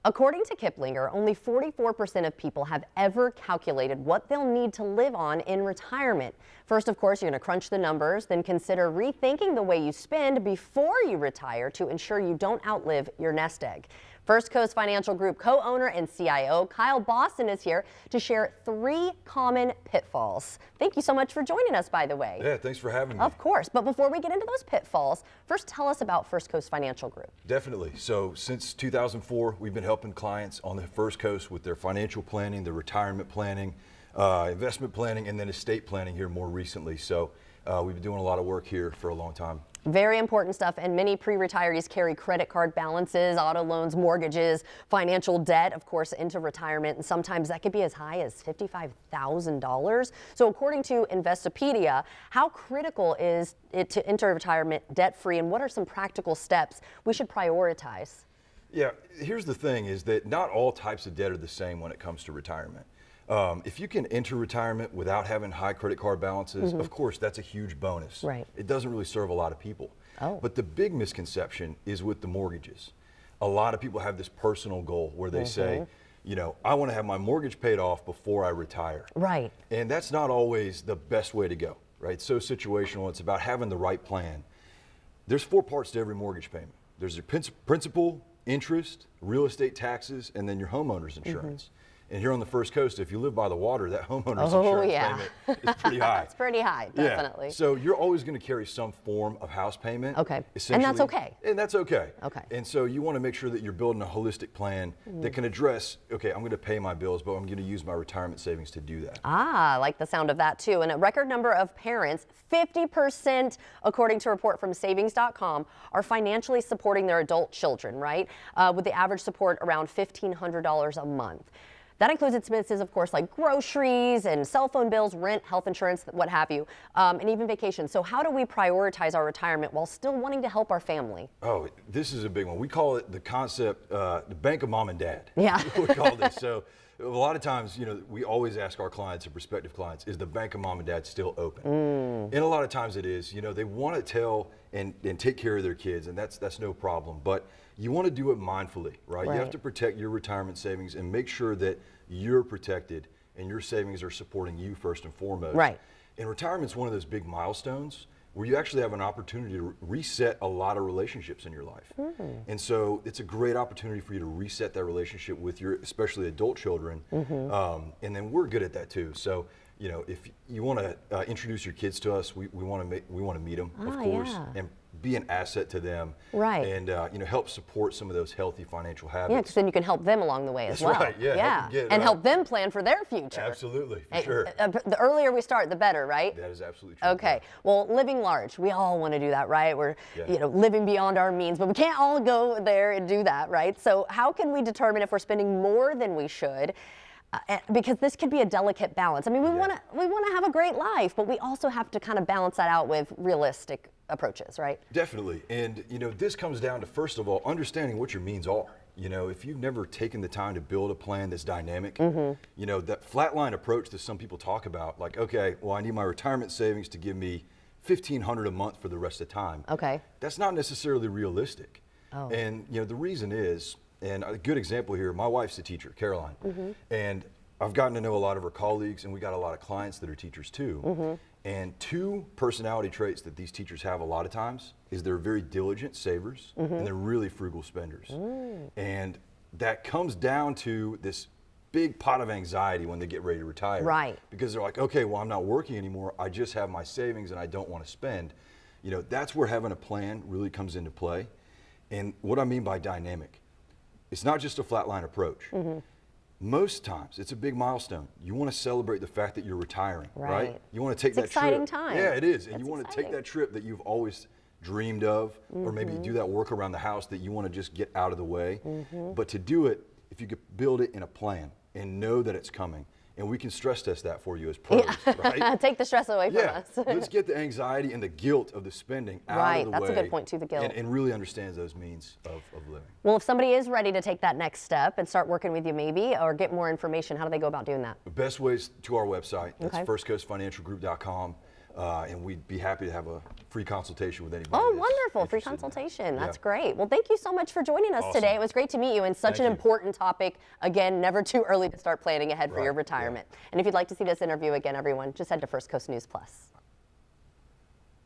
According to Kiplinger, only 44% of people have ever calculated what they'll need to live on in retirement. First, of course, you're going to crunch the numbers, then consider rethinking the way you spend before you retire to ensure you don't outlive your nest egg. First Coast Financial Group co-owner and CIO Kyle Boston is here to share 3 common pitfalls. Thank you so much for joining us, by the way. Yeah, thanks for having me. Of course, but before we get into those pitfalls, first tell us about First Coast Financial Group. Definitely. So since 2004, we've been helping clients on the First Coast with their financial planning, their retirement planning, investment planning, and then estate planning here more recently. So we've been doing a lot of work here for a long time. Very important stuff, and many pre-retirees carry credit card balances, auto loans, mortgages, financial debt, of course, into retirement, and sometimes that could be as high as $55,000. So according to Investopedia, how critical is it to enter retirement debt-free, and what are some practical steps we should prioritize? Yeah, here's the thing is that not all types of debt are the same when it comes to retirement. If you can enter retirement without having high credit card balances, of course, that's a huge bonus. Right. It doesn't really serve a lot of people. Oh. But the big misconception is with the mortgages. A lot of people have this personal goal where they say, you know, I want to have my mortgage paid off before I retire. Right. And that's not always the best way to go, right? It's so situational. It's about having the right plan. There's 4 parts to every mortgage payment. There's your principal, interest, real estate taxes, and then your homeowner's insurance. And here on the First Coast, if you live by the water, that homeowner's insurance payment is pretty high. It's pretty high, definitely. Yeah. So you're always going to carry some form of house payment. Okay. And that's okay. And that's okay. Okay. And so you want to make sure that you're building a holistic plan that can address, okay, I'm going to pay my bills, but I'm going to use my retirement savings to do that. Ah, I like the sound of that too. And a record number of parents, 50%, according to a report from savings.com, are financially supporting their adult children, right? With the average support around $1,500 a month. That includes expenses, of course, like groceries and cell phone bills, rent, health insurance, what have you, and even vacations. So how do we prioritize our retirement while still wanting to help our family? Oh, this is a big one. We call it the concept, the bank of mom and dad. Yeah. We call this. So a lot of times, you know, we always ask our clients or prospective clients, is the bank of mom and dad still open? And a lot of times it is. You know, they want to tell and take care of their kids, and that's no problem. But you want to do it mindfully, right? You have to protect your retirement savings and make sure that you're protected and your savings are supporting you first and foremost. Right. And retirement's one of those big milestones where you actually have an opportunity to reset a lot of relationships in your life. And so it's a great opportunity for you to reset that relationship with your, especially adult children. And then we're good at that too. So, you know, if you want to introduce your kids to us, we want to meet them, of course, and be an asset to them, right? And you know, help support some of those healthy financial habits. Yeah, because then you can help them along the way as well. That's right. Yeah. And help them plan for their future. Absolutely, for sure. The earlier we start, the better, right? That is absolutely true. Okay. Well, living large, we all want to do that, right? We're you know, living beyond our means, but we can't all go there and do that, right? So how can we determine if we're spending more than we should? Because this could be a delicate balance. I mean, we want to have a great life, but we also have to kind of balance that out with realistic approaches, right? Definitely. And you know, this comes down to, first of all, understanding what your means are. You know, if you've never taken the time to build a plan that's dynamic, you know, that flatline approach that some people talk about, like, okay, well, I need my retirement savings to give me $1,500 a month for the rest of the time. Okay. That's not necessarily realistic. Oh. And you know, the reason is, and a good example here, my wife's a teacher, Caroline, and I've gotten to know a lot of her colleagues, and we got a lot of clients that are teachers too. And 2 personality traits that these teachers have a lot of times is they're very diligent savers and they're really frugal spenders. And that comes down to this big pot of anxiety when they get ready to retire. Right. Because they're like, okay, well, I'm not working anymore. I just have my savings and I don't want to spend. You know, that's where having a plan really comes into play. And what I mean by dynamic, it's not just a flatline approach. Most times, it's a big milestone. You want to celebrate the fact that you're retiring, right? You want to take that trip. Exciting time. Yeah, it is. And you want to take that trip that you've always dreamed of, or maybe do that work around the house that you want to just get out of the way. But to do it, if you could build it in a plan and know that it's coming, and we can stress test that for you as pros, right? Take the stress away from us. Let's get the anxiety and the guilt of the spending out of the way. Right, that's a good point too, the guilt. And really understands those means of living. Well, if somebody is ready to take that next step and start working with you maybe, or get more information, how do they go about doing that? The best way is to our website. That's firstcoastfinancialgroup.com. and we'd be happy to have a free consultation with anybody. Oh, that's wonderful. Free interested in that. consultation. That's Yeah. great. Well, thank you so much for joining us Awesome. today. It was great to meet you, and such Thank an you. important topic. Again, never too early to start planning ahead for Right, your yeah. retirement. And if you'd like to see this interview again, everyone, just head to First Coast News Plus.